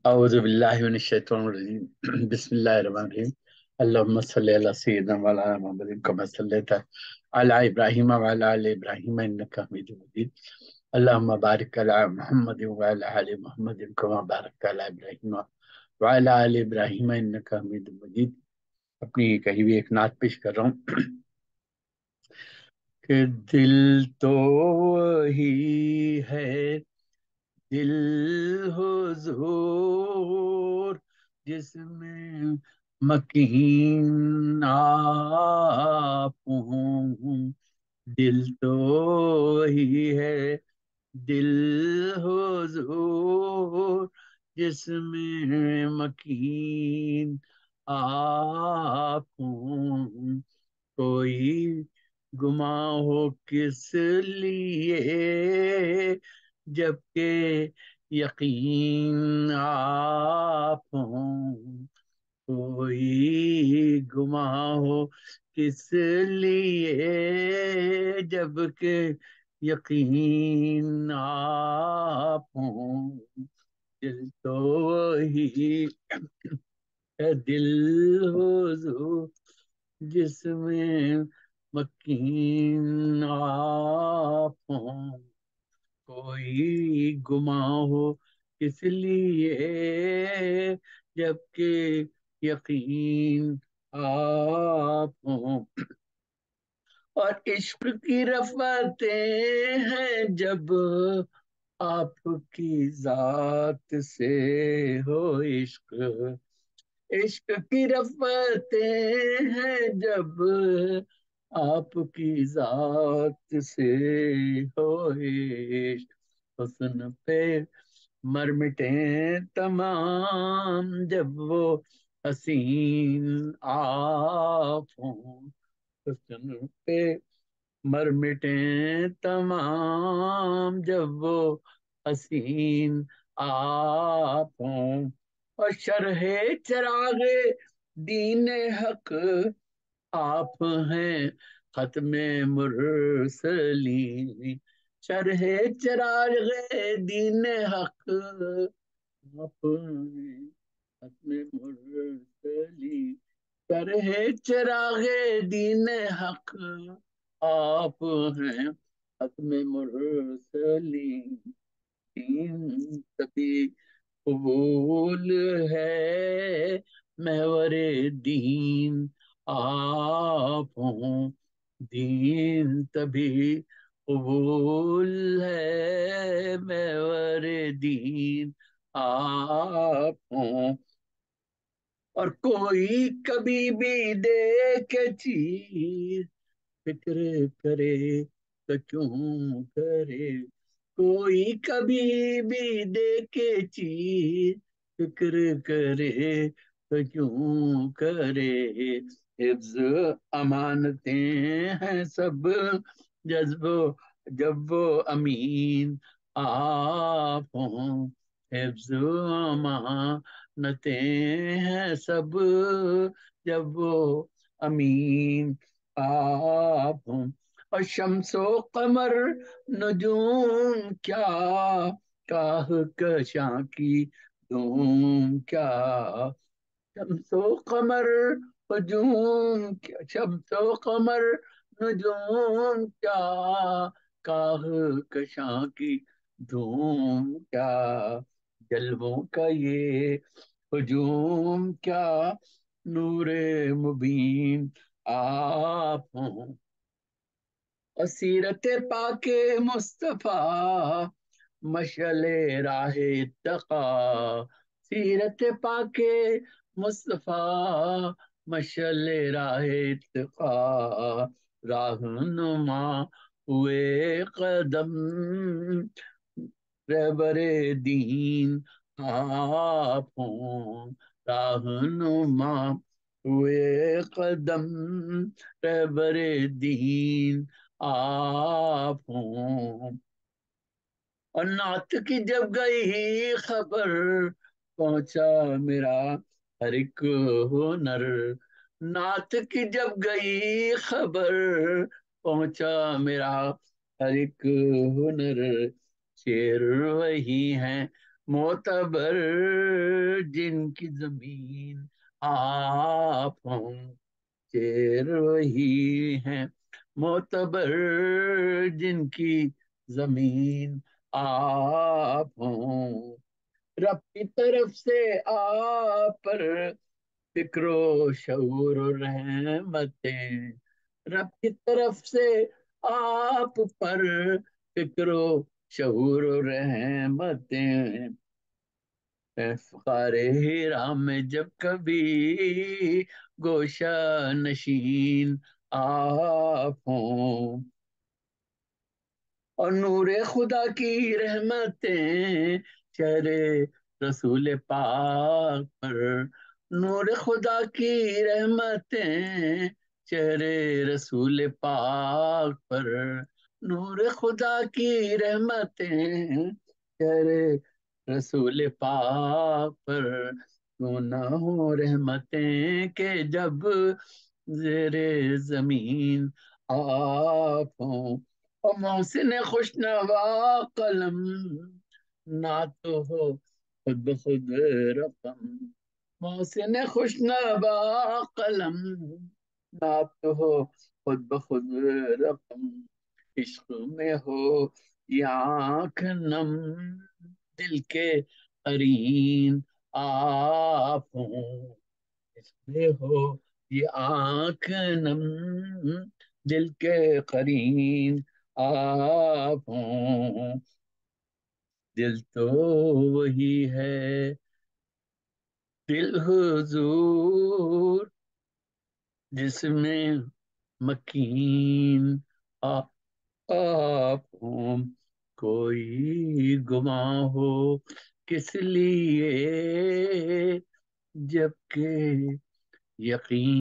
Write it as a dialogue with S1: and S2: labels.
S1: أعوذ بالله من الشيطان الرجيم بسم الله الرحمن الرحيم اللهم صل على سيدنا وعلى محمد كما صليت على إبراهيم وعلى آل إبراهيم إنك حميد مجيد اللهم بارك على محمد وعلى آل محمد كما باركت على إبراهيم وعلى آل إبراهيم إنك حميد مجيد. اپنی کہی ہوئی ایک نعت پیش کر رہا ہوں کہ دل تو وہی ہے، دل حضور جس میں مکین آپ ہوں، دل تو وہی ہے، دل حضور جس میں مکین آپ ہوں، کوئی گماں ہو کس لیے جبکہ یقین آپ ہوں، کوئی گماں ہو کس لیے جبکہ یقین آپ ہوں، دل تو وہی ہے، دل حضور جس میں مکین آپ ہوں، کوئی گماں ہو کس لیے جبکہ یقین آپ ہوں، اور عشق کی رفعتیں ہیں جب آپ کی ذات سے ہو، عشق عشق کی رفعتیں ہیں جب آپ کی ذات سے ہو، عشق حسن پہ مر مٹیں تمام جب وہ حسین آپ ہوں، حسن پہ مر مٹیں تمام جب وہ حسین آپ ہوں، اور شرح چراغ دین حق آپ ہیں، ختم مرسلین، شرح چراغ دین حق آپ ہیں، ختم مرسلین، شرح چراغ دین حق آپ ہیں، ختم مرسلین، دین تبھی قبول ہے محور دین آپ ہوں، دین تبھی قبول ہے محور دین آپ ہوں، اور کوئی کبھی بھی دیکھے چیز فکر کرے تو کیوں کرے، کوئی کبھی بھی دیکھے چیز فکر کرے تو کیوں کرے، حفظ امانتیں ہیں سب جب وہ امین آپ ہوں، حفظ امانتیں ہیں سب جب وہ امین آپ ہوں، اور شمس و قمر نجوم کیا کاہ کشاں کی دھوم کیا، شمس و قمر نجوم کیا، شمس و قمر نجوم کیا کاہ کشاں کی دھوم کیا، جلووں کا یہ ہجوم کیا نور مبین آپ ہوں، اور سیرت پاک مصطفیٰ مشعل راہ اتقا، سیرت پاک مصطفیٰ مشعل راہ اتقا، راہنما ہوئے قدم رہبر دین آپ ہوں، راہنما ہوئے قدم رہبر دین آپ ہوں، اور نعت کی جب گئی خبر پہنچا میرا ہر ایک ہنر، نعت کی جب گئی خبر پہنچا میرا ہر ایک ہنر، شعر وہی ہیں معتبر جن کی زمین آپ ہوں، شیر وہی ہیں، معتبر جن کی زمین آپ ہوں، رب کی طرف سے آپ پر فکر و شعور و رحمتیں، رب کی طرف سے آپ پر فکر و شعور و رحمتیں، فقار ہیرا میں جب کبھی گوشہ نشین آپ ہوں، اور نور خدا کی رحمتیں چہرے رسول پاک پر، نور خدا کی رحمتیں چہرے رسول پاک پر، نور خدا کی رحمتیں چہرے رسول پاک پر، کیوں نہ ہو رحمتیں کہ جب زیر زمین آپ ہوں، اور محسن خوشنوا قلم نہ تو ہو خود بخود رقم، محسن خوشنوا قلم نہ تو ہو خود بخود رقم، عشق میں ہو یا آنکھ نم دل کے قرین آپ ہوں، اس میں ہو یہ آنکھ نم دل کے قرین آپ ہوں، دل تو وہی ہے دل حضور جس میں مکین آپ ہوں، کوئی گماں ہو کس لیے جبکہ یقین